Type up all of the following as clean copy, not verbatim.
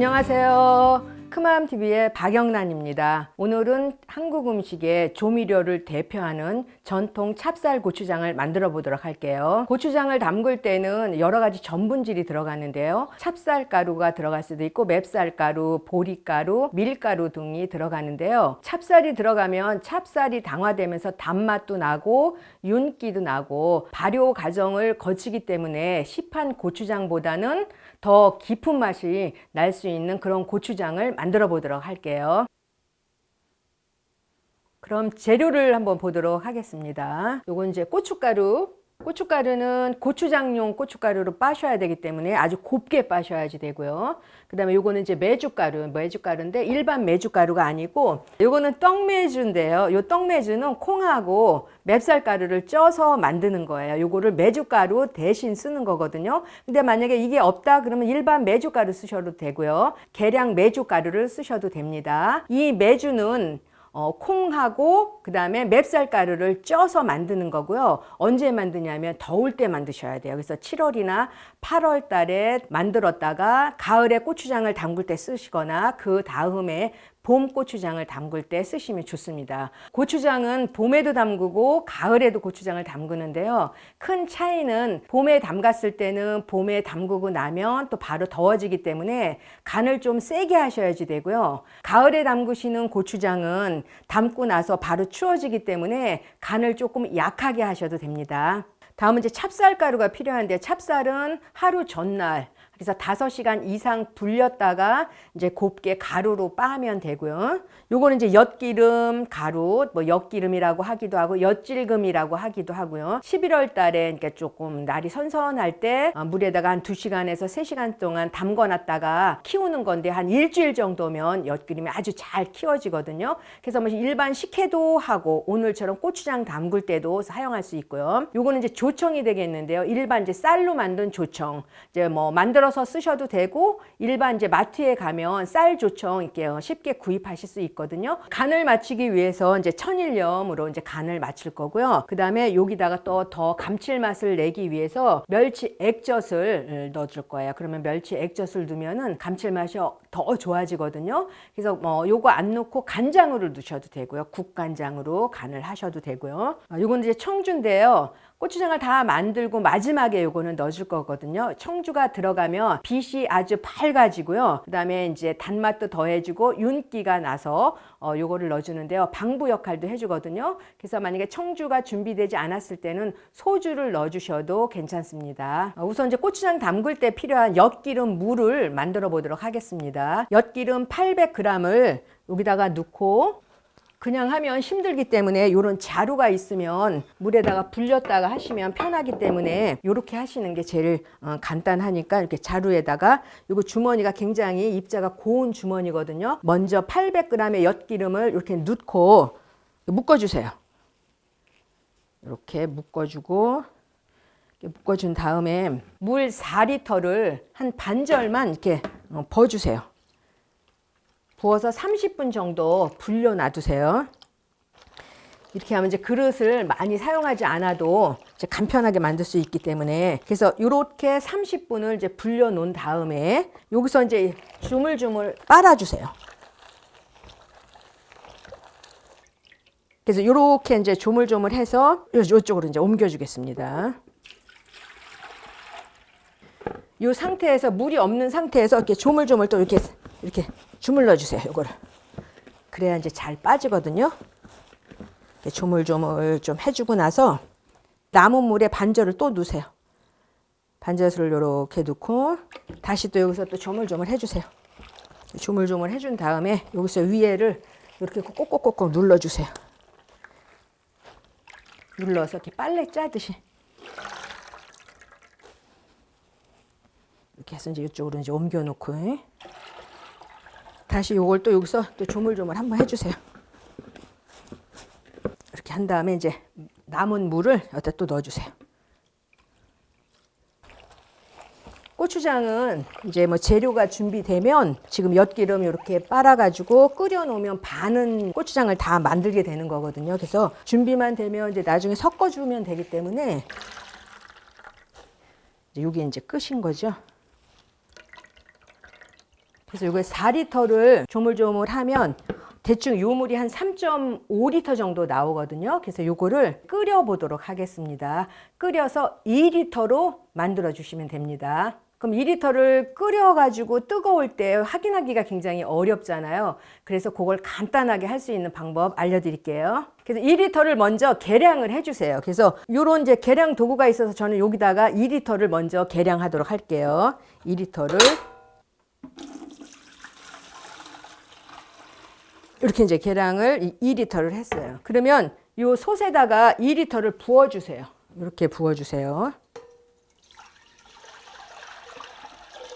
안녕하세요. 크맘TV의 박영란입니다. 오늘은 한국 음식의 조미료를 대표하는 전통 찹쌀 고추장을 만들어 보도록 할게요. 고추장을 담글 때는 여러 가지 전분질이 들어가는데요. 찹쌀가루가 들어갈 수도 있고 맵쌀가루, 보리가루, 밀가루 등이 들어가는데요. 찹쌀이 들어가면 찹쌀이 당화되면서 단맛도 나고 윤기도 나고 발효 과정을 거치기 때문에 시판 고추장보다는 더 깊은 맛이 날 수 있는 그런 고추장을 만들어 보도록 할게요. 그럼 재료를 한번 보도록 하겠습니다. 요건 이제 고춧가루. 고춧가루는 고추장용 고춧가루로 빠셔야 되기 때문에 아주 곱게 빠셔야지 되고요. 그 다음에 요거는 이제 메주가루인데 일반 메주가루가 아니고 요거는 떡메주인데요. 요 떡메주는 콩하고 맵쌀가루를 쪄서 만드는 거예요. 요거를 메주가루 대신 쓰는 거거든요. 근데 만약에 이게 없다 그러면 일반 메주가루 쓰셔도 되고요. 계량 메주가루를 쓰셔도 됩니다. 이 메주는 콩하고 그 다음에 맵쌀가루를 쪄서 만드는 거고요. 언제 만드냐면 더울 때 만드셔야 돼요. 그래서 7월이나 8월 달에 만들었다가 가을에 고추장을 담글 때 쓰시거나 그 다음에 봄 고추장을 담글 때 쓰시면 좋습니다. 고추장은 봄에도 담그고 가을에도 고추장을 담그는데요. 큰 차이는 봄에 담갔을 때는 봄에 담그고 나면 또 바로 더워지기 때문에 간을 좀 세게 하셔야지 되고요. 가을에 담그시는 고추장은 담고 나서 바로 추워지기 때문에 간을 조금 약하게 하셔도 됩니다. 다음은 이제 찹쌀가루가 필요한데 찹쌀은 하루 전날 그래서 5시간 이상 불렸다가 이제 곱게 가루로 빻으면 되고요. 요거는 이제 엿기름 가루, 뭐 엿기름이라고 하기도 하고 엿질금이라고 하기도 하고요. 11월 달에 그러니까 조금 날이 선선할 때 물에다가 한 2시간에서 3시간 동안 담궈놨다가 키우는 건데 한 일주일 정도면 엿기름이 아주 잘 키워지거든요. 그래서 뭐 일반 식혜도 하고 오늘처럼 고추장 담글 때도 사용할 수 있고요. 요거는 이제 조청이 되겠는데요. 일반 이제 쌀로 만든 조청, 이제 뭐 만들어서 쓰셔도 되고 일반 이제 마트에 가면 쌀 조청 이렇게 쉽게 구입하실 수 있거든요. 간을 맞추기 위해서 이제 천일염으로 이제 간을 맞출 거고요. 그 다음에 여기다가 또 더 감칠맛을 내기 위해서 멸치 액젓을 넣어줄 거예요. 그러면 멸치 액젓을 넣으면은 감칠맛이 더 좋아지거든요. 그래서 뭐 요거 안 넣고 간장으로 넣으셔도 되고요. 국간장으로 간을 하셔도 되고요. 요건 이제 청주인데요. 고추장을 다 만들고 마지막에 요거는 넣어줄 거거든요. 청주가 들어가면 빛이 아주 밝아지고요. 그 다음에 이제 단맛도 더해지고 윤기가 나서 요거를 넣어주는데요. 방부 역할도 해주거든요. 그래서 만약에 청주가 준비되지 않았을 때는 소주를 넣어주셔도 괜찮습니다. 우선 이제 고추장 담글 때 필요한 엿기름 물을 만들어 보도록 하겠습니다. 엿기름 800g을 여기다가 넣고 그냥 하면 힘들기 때문에 이런 자루가 있으면 물에다가 불렸다가 하시면 편하기 때문에 이렇게 하시는 게 제일 간단하니까 이렇게 자루에다가 이거 주머니가 굉장히 입자가 고운 주머니거든요. 먼저 800g의 엿기름을 이렇게 넣고 묶어주세요. 이렇게 묶어주고 묶어준 다음에 물 4리터를 한 반절만 이렇게 부어주세요. 부어서 30분 정도 불려 놔두세요. 이렇게 하면 이제 그릇을 많이 사용하지 않아도 이제 간편하게 만들 수 있기 때문에 그래서 이렇게 30분을 이제 불려 놓은 다음에 여기서 이제 주물주물 빨아주세요. 그래서 이렇게 이제 조물조물해서 이쪽으로 이제 옮겨주겠습니다. 이 상태에서 물이 없는 상태에서 이렇게 조물조물 또 이렇게 주물러 주세요. 요거를 그래야 이제 잘 빠지거든요. 조물조물 좀 해주고 나서 남은 물에 반절을 또 넣으세요. 반절을 이렇게 넣고 다시 또 여기서 또 조물조물 해주세요. 조물조물 해준 다음에 여기서 위에를 이렇게 꼭꼭꼭꼭 눌러주세요. 눌러서 이렇게 빨래 짜듯이 이렇게 해서 이제 이쪽으로 이제 옮겨놓고 다시 요걸 또 여기서 또 조물조물 한번 해주세요. 이렇게 한 다음에 이제 남은 물을 여기다 또 넣어주세요. 고추장은 이제 뭐 재료가 준비되면 지금 엿기름 이렇게 빨아가지고 끓여 놓으면 반은 고추장을 다 만들게 되는 거거든요. 그래서 준비만 되면 이제 나중에 섞어주면 되기 때문에 이제 이게 이제 끝인 거죠. 그래서 이거 4리터를 조물조물하면 대충 요 물이 한 3.5리터 정도 나오거든요. 그래서 요거를 끓여 보도록 하겠습니다. 끓여서 2리터로 만들어 주시면 됩니다. 그럼 2리터를 끓여가지고 뜨거울 때 확인하기가 굉장히 어렵잖아요. 그래서 그걸 간단하게 할 수 있는 방법 알려드릴게요. 그래서 2리터를 먼저 계량을 해주세요. 그래서 요런 이제 계량 도구가 있어서 저는 여기다가 2리터를 먼저 계량하도록 할게요. 2리터를 이렇게 이제 계량을 2리터를 했어요. 그러면 요 솥에다가 2리터를 부어주세요. 이렇게 부어주세요.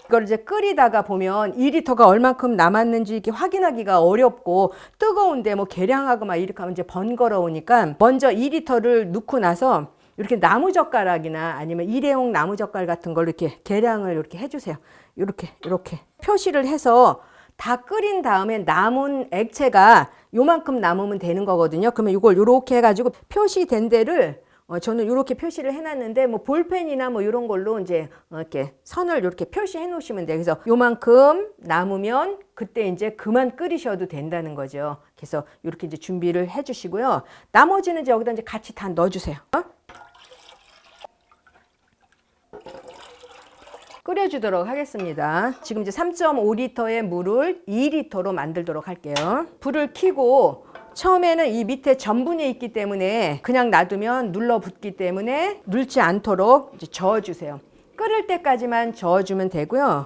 이걸 이제 끓이다가 보면 2리터가 얼만큼 남았는지 이렇게 확인하기가 어렵고 뜨거운데 뭐 계량하고 막 이렇게 하면 이제 번거로우니까 먼저 2리터를 넣고 나서 이렇게 나무젓가락이나 아니면 일회용 나무젓갈 같은 걸로 이렇게 계량을 이렇게 해주세요. 이렇게 표시를 해서 다 끓인 다음에 남은 액체가 요만큼 남으면 되는 거거든요. 그러면 이걸 이렇게 해가지고 표시된 데를 저는 이렇게 표시를 해놨는데 뭐 볼펜이나 뭐 이런 걸로 이제 이렇게 선을 이렇게 표시해 놓으시면 돼요. 그래서 요만큼 남으면 그때 이제 그만 끓이셔도 된다는 거죠. 그래서 이렇게 이제 준비를 해주시고요. 나머지는 이제 여기다 이제 같이 다 넣어주세요. 끓여주도록 하겠습니다. 지금 이제 3.5리터의 물을 2리터로 만들도록 할게요. 불을 켜고 처음에는 이 밑에 전분이 있기 때문에 그냥 놔두면 눌러붙기 때문에 눌지 않도록 이제 저어주세요. 끓을 때까지만 저어주면 되고요.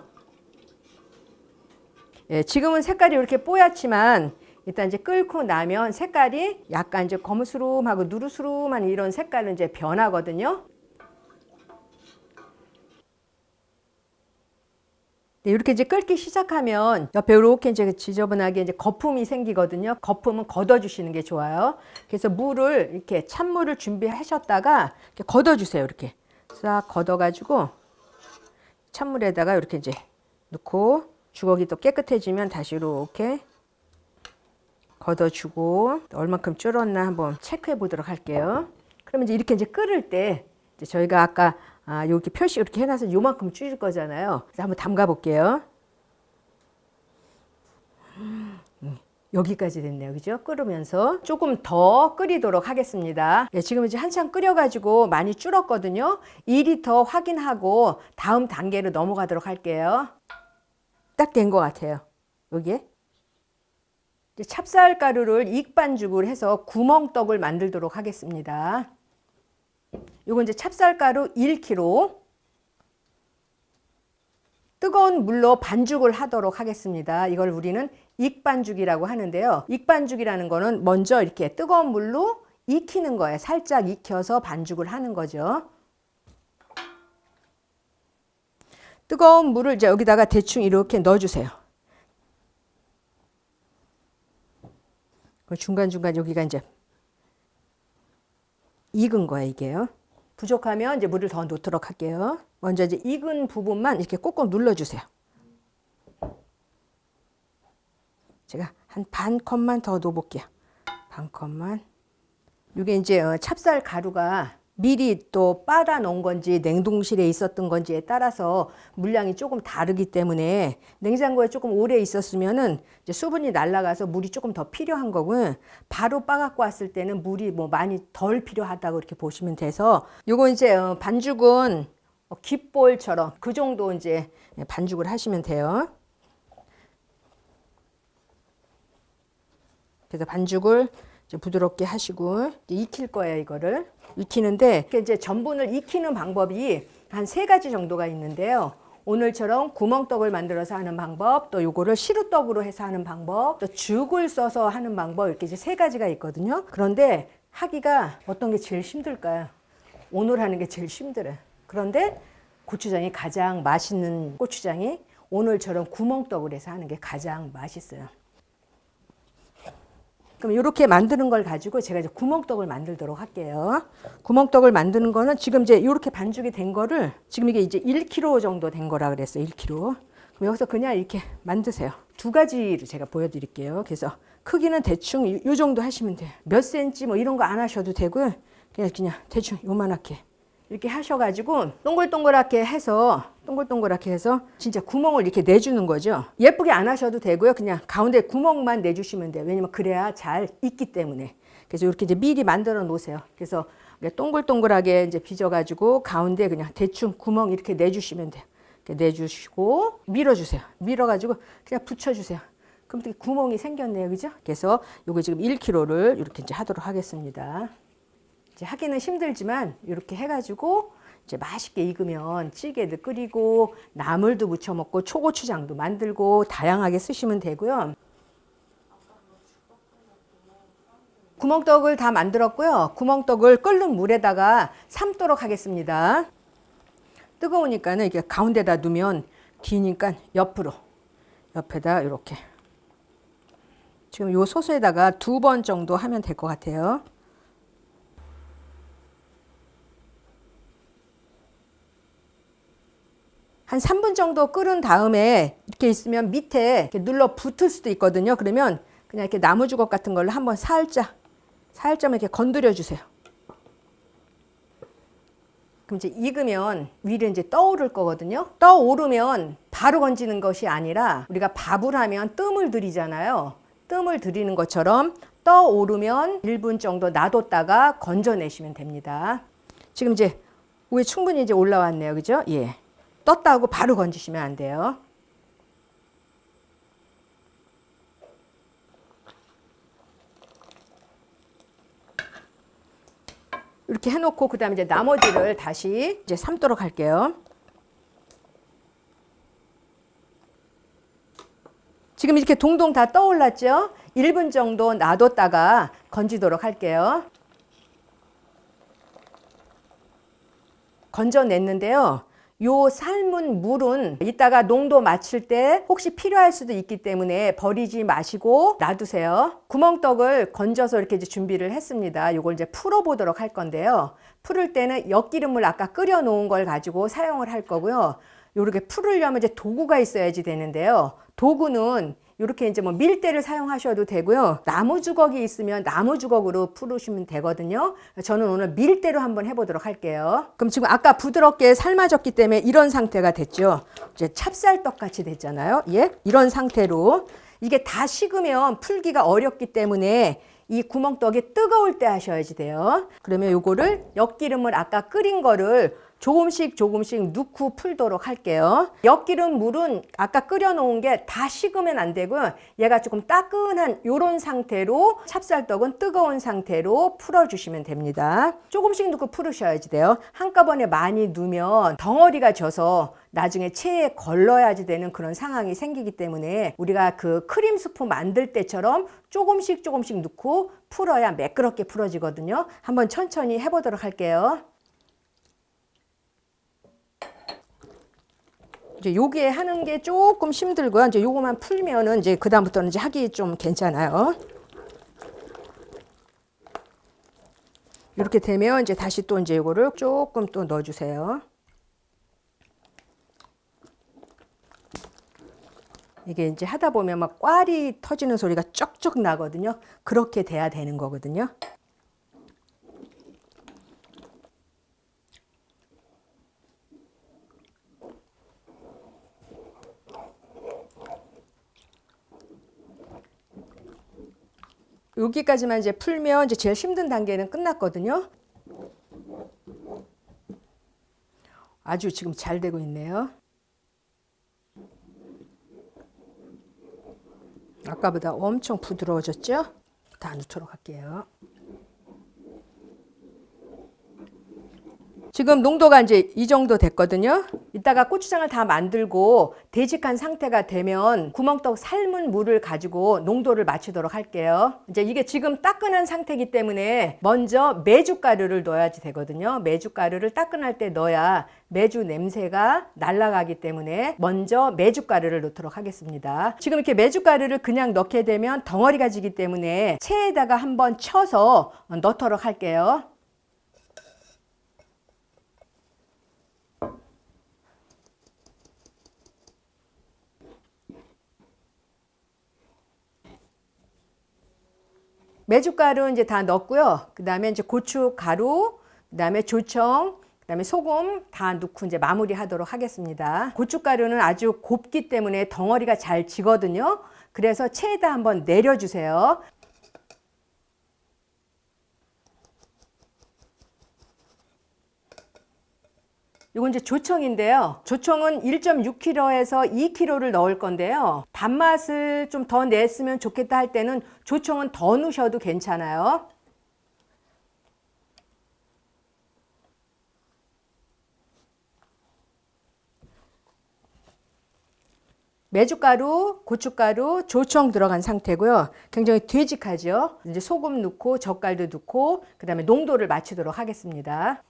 예, 지금은 색깔이 이렇게 뽀얗지만 일단 이제 끓고 나면 색깔이 약간 이제 거무스름하고 누르스름한 이런 색깔로 이제 변하거든요. 이렇게 이제 끓기 시작하면 옆에 이렇게 이제 지저분하게 이제 거품이 생기거든요. 거품은 걷어주시는 게 좋아요. 그래서 물을 이렇게 찬물을 준비하셨다가 이렇게 걷어주세요. 이렇게 싹 걷어가지고 찬물에다가 이렇게 이제 넣고 주걱이 또 깨끗해지면 다시 이렇게 걷어주고 얼마큼 줄었나 한번 체크해 보도록 할게요. 그러면 이제 이렇게 이제 끓을 때 이제 저희가 아까 여기 표시 이렇게 해놔서 요만큼 줄일 거잖아요. 그래서 한번 담가 볼게요. 여기까지 됐네요. 그죠? 끓으면서 조금 더 끓이도록 하겠습니다. 예, 지금 이제 한참 끓여가지고 많이 줄었거든요. 2리터 확인하고 다음 단계로 넘어가도록 할게요. 딱 된 것 같아요. 여기에. 이제 찹쌀가루를 익반죽을 해서 구멍떡을 만들도록 하겠습니다. 요건 이제 찹쌀가루 1kg. 뜨거운 물로 반죽을 하도록 하겠습니다. 이걸 우리는 익반죽이라고 하는데요. 익반죽이라는 거는 먼저 이렇게 뜨거운 물로 익히는 거예요. 살짝 익혀서 반죽을 하는 거죠. 뜨거운 물을 이제 여기다가 대충 이렇게 넣어주세요. 중간중간 여기가 이제 익은 거예요, 이게요. 부족하면 이제 물을 더 넣도록 할게요. 먼저 이제 익은 부분만 이렇게 꼭꼭 눌러주세요. 제가 한 반 컵만 더 넣어볼게요. 반 컵만. 이게 이제 찹쌀 가루가 미리 또 빨아 놓은 건지 냉동실에 있었던 건지에 따라서 물량이 조금 다르기 때문에 냉장고에 조금 오래 있었으면은 이제 수분이 날아가서 물이 조금 더 필요한 거고요. 바로 빠갖고 왔을 때는 물이 뭐 많이 덜 필요하다고 이렇게 보시면 돼서 요거 이제 반죽은 귓볼처럼 그 정도 이제 반죽을 하시면 돼요. 그래서 반죽을 이제 부드럽게 하시고 익힐 거예요. 이거를 익히는데 이제 전분을 익히는 방법이 한 3가지 정도가 있는데요. 오늘처럼 구멍떡을 만들어서 하는 방법, 또 요거를 시루떡으로 해서 하는 방법, 또 죽을 써서 하는 방법, 이렇게 이제 3가지가 있거든요. 그런데 하기가 어떤 게 제일 힘들까요? 오늘 하는 게 제일 힘들어요. 그런데 고추장이 가장 맛있는 고추장이 오늘처럼 구멍떡을 해서 하는 게 가장 맛있어요. 그럼 이렇게 만드는 걸 가지고 제가 이제 구멍떡을 만들도록 할게요. 구멍떡을 만드는 거는 지금 이제 이렇게 반죽이 된 거를 지금 이게 이제 1kg 정도 된 거라 그랬어요. 1kg. 그럼 여기서 그냥 이렇게 만드세요. 2가지를 제가 보여드릴게요. 그래서 크기는 대충 이 정도 하시면 돼요. 몇 센치 뭐 이런 거 안 하셔도 되고요. 그냥 대충 요만하게 이렇게 하셔가지고 동글동글하게 해서 진짜 구멍을 이렇게 내주는 거죠. 예쁘게 안 하셔도 되고요. 그냥 가운데 구멍만 내주시면 돼요. 왜냐면 그래야 잘 익기 때문에. 그래서 이렇게 이제 미리 만들어 놓으세요. 그래서 동글동글하게 이제 빚어가지고 가운데 그냥 대충 구멍 이렇게 내주시면 돼요. 이렇게 내주시고 밀어주세요. 밀어가지고 그냥 붙여주세요. 그럼 또 구멍이 생겼네요. 그죠? 그래서 요거 지금 1kg를 이렇게 이제 하도록 하겠습니다. 이제 하기는 힘들지만 이렇게 해가지고 이제 맛있게 익으면 찌개도 끓이고 나물도 무쳐 먹고 초고추장도 만들고 다양하게 쓰시면 되고요. 구멍떡을 다 만들었고요. 구멍떡을 끓는 물에다가 삶도록 하겠습니다. 뜨거우니까는 이게 가운데다 두면 기니까 옆에다 이렇게 지금 요 소스에다가 2번 정도 하면 될 것 같아요. 한 3분 정도 끓은 다음에 이렇게 있으면 밑에 이렇게 눌러 붙을 수도 있거든요. 그러면 그냥 이렇게 나무 주걱 같은 걸로 한번 살짝 이렇게 건드려 주세요. 그럼 이제 익으면 위로 이제 떠오를 거거든요. 떠오르면 바로 건지는 것이 아니라 우리가 밥을 하면 뜸을 들이잖아요. 뜸을 들이는 것처럼 떠오르면 1분 정도 놔뒀다가 건져내시면 됩니다. 지금 이제 위에 충분히 이제 올라왔네요. 그죠? 예. 떴다고 바로 건지시면 안 돼요. 이렇게 해놓고 그다음에 이제 나머지를 다시 이제 삶도록 할게요. 지금 이렇게 동동 다 떠올랐죠? 1분 정도 놔뒀다가 건지도록 할게요. 건져냈는데요. 요 삶은 물은 이따가 농도 맞출 때 혹시 필요할 수도 있기 때문에 버리지 마시고 놔두세요. 구멍떡을 건져서 이렇게 이제 준비를 했습니다. 요걸 이제 풀어보도록 할 건데요. 풀을 때는 엿기름을 아까 끓여 놓은 걸 가지고 사용을 할 거고요. 요렇게 풀으려면 이제 도구가 있어야지 되는데요. 도구는 이렇게 이제 뭐 밀대를 사용하셔도 되고요. 나무 주걱이 있으면 나무 주걱으로 풀으시면 되거든요. 저는 오늘 밀대로 한번 해보도록 할게요. 그럼 지금 아까 부드럽게 삶아졌기 때문에 이런 상태가 됐죠. 이제 찹쌀떡 같이 됐잖아요. 예, 이런 상태로 이게 다 식으면 풀기가 어렵기 때문에 이 구멍떡이 뜨거울 때 하셔야지 돼요. 그러면 요거를 엿기름을 아까 끓인 거를 조금씩 넣고 풀도록 할게요. 엿기름 물은 아까 끓여 놓은 게 다 식으면 안 되고요. 얘가 조금 따끈한 요런 상태로 찹쌀떡은 뜨거운 상태로 풀어주시면 됩니다. 조금씩 넣고 풀으셔야지 돼요. 한꺼번에 많이 넣으면 덩어리가 져서 나중에 체에 걸러야지 되는 그런 상황이 생기기 때문에 우리가 그 크림 수프 만들 때처럼 조금씩 넣고 풀어야 매끄럽게 풀어지거든요. 한번 천천히 해보도록 할게요. 이제 요게 하는 게 조금 힘들고요. 이제 요거만 풀면은 이제 그다음부터는 이제 하기 좀 괜찮아요. 이렇게 되면 이제 다시 또 이제 요거를 조금 또 넣어주세요. 이게 이제 하다 보면 막 꽈리 터지는 소리가 쩍쩍 나거든요. 그렇게 돼야 되는 거거든요. 여기까지만 이제 풀면 이제 제일 힘든 단계는 끝났거든요. 아주 지금 잘 되고 있네요. 아까보다 엄청 부드러워졌죠? 다 넣도록 할게요. 지금 농도가 이제 이 정도 됐거든요. 이따가 고추장을 다 만들고 되직한 상태가 되면 구멍떡 삶은 물을 가지고 농도를 맞추도록 할게요. 이제 이게 지금 따끈한 상태이기 때문에 먼저 메주가루를 넣어야지 되거든요. 메주가루를 따끈할 때 넣어야 메주 냄새가 날아가기 때문에 먼저 메주가루를 넣도록 하겠습니다. 지금 이렇게 메주가루를 그냥 넣게 되면 덩어리가 지기 때문에 체에다가 한번 쳐서 넣도록 할게요. 메주가루 이제 다 넣었고요. 그 다음에 이제 고춧가루, 그 다음에 조청, 그 그다음에 소금 다 넣고 이제 마무리하도록 하겠습니다. 고춧가루는 아주 곱기 때문에 덩어리가 잘 지거든요. 그래서 체에다 한번 내려주세요. 이건 이제 조청인데요. 조청은 1.6kg에서 2kg를 넣을 건데요. 단맛을 좀 더 냈으면 좋겠다 할 때는 조청은 더 넣으셔도 괜찮아요. 메주가루, 고춧가루, 조청 들어간 상태고요. 굉장히 되직하죠. 이제 소금 넣고 젓갈도 넣고 그다음에 농도를 맞추도록 하겠습니다.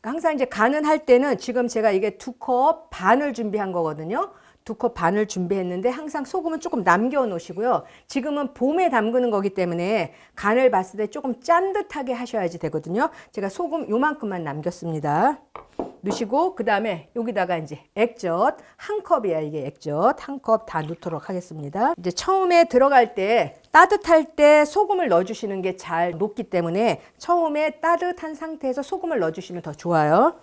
항상 이제 간은 할 때는 지금 제가 이게 2컵 반을 준비한 거거든요. 2컵 반을 준비했는데 항상 소금은 조금 남겨 놓으시고요. 지금은 봄에 담그는 거기 때문에 간을 봤을 때 조금 짠듯하게 하셔야지 되거든요. 제가 소금 요만큼만 남겼습니다. 넣으시고 그 다음에 여기다가 이제 액젓 1컵이야. 이게 액젓 1컵 다 넣도록 하겠습니다. 이제 처음에 들어갈 때 따뜻할 때 소금을 넣어주시는 게 잘 녹기 때문에 처음에 따뜻한 상태에서 소금을 넣어주시면 더 좋아요.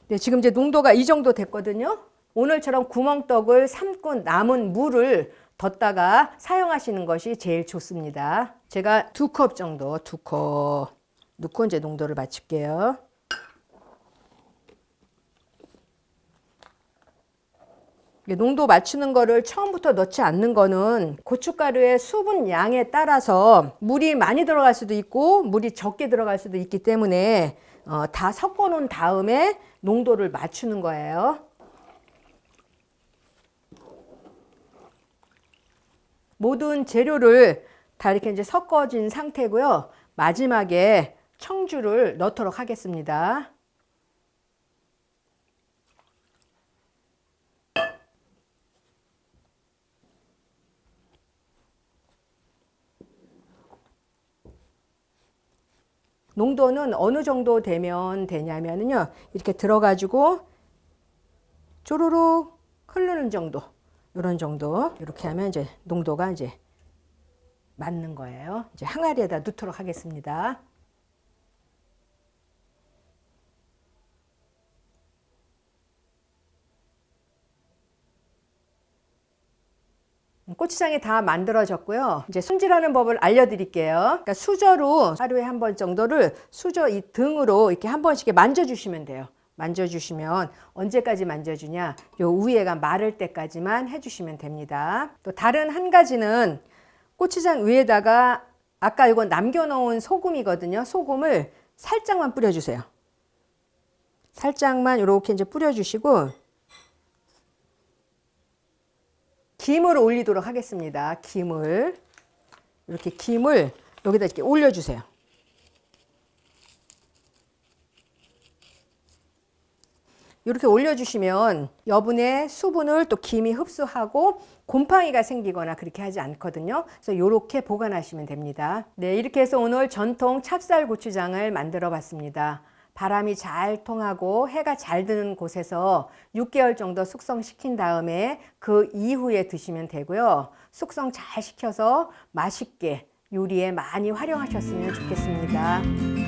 네, 지금 이제 농도가 이 정도 됐거든요. 오늘처럼 구멍떡을 삶고 남은 물을 뒀다가 사용하시는 것이 제일 좋습니다. 제가 2컵 정도, 2컵 넣고 이제 농도를 맞출게요. 농도 맞추는 거를 처음부터 넣지 않는 거는 고춧가루의 수분 양에 따라서 물이 많이 들어갈 수도 있고 물이 적게 들어갈 수도 있기 때문에 다 섞어 놓은 다음에 농도를 맞추는 거예요. 모든 재료를 다 이렇게 이제 섞어진 상태고요. 마지막에 청주를 넣도록 하겠습니다. 농도는 어느 정도 되면 되냐면요. 이렇게 들어가지고 쪼르륵 흐르는 정도. 이런 정도. 이렇게 하면 이제 농도가 이제 맞는 거예요. 이제 항아리에다 넣도록 하겠습니다. 고추장이 다 만들어졌고요. 이제 손질하는 법을 알려드릴게요. 그러니까 수저로 하루에 한 번 정도를 수저 이 등으로 이렇게 한 번씩 만져주시면 돼요. 만져주시면 언제까지 만져주냐? 요 위에가 마를 때까지만 해주시면 됩니다. 또 다른 한 가지는 고추장 위에다가 아까 이거 남겨놓은 소금이거든요. 소금을 살짝만 뿌려주세요. 살짝만 이렇게 이제 뿌려주시고 김을 올리도록 하겠습니다. 김을 이렇게 김을 여기다 이렇게 올려주세요. 이렇게 올려주시면 여분의 수분을 또 김이 흡수하고 곰팡이가 생기거나 그렇게 하지 않거든요. 그래서 이렇게 보관하시면 됩니다. 네, 이렇게 해서 오늘 전통 찹쌀 고추장을 만들어 봤습니다. 바람이 잘 통하고 해가 잘 드는 곳에서 6개월 정도 숙성시킨 다음에 그 이후에 드시면 되고요. 숙성 잘 시켜서 맛있게 요리에 많이 활용하셨으면 좋겠습니다.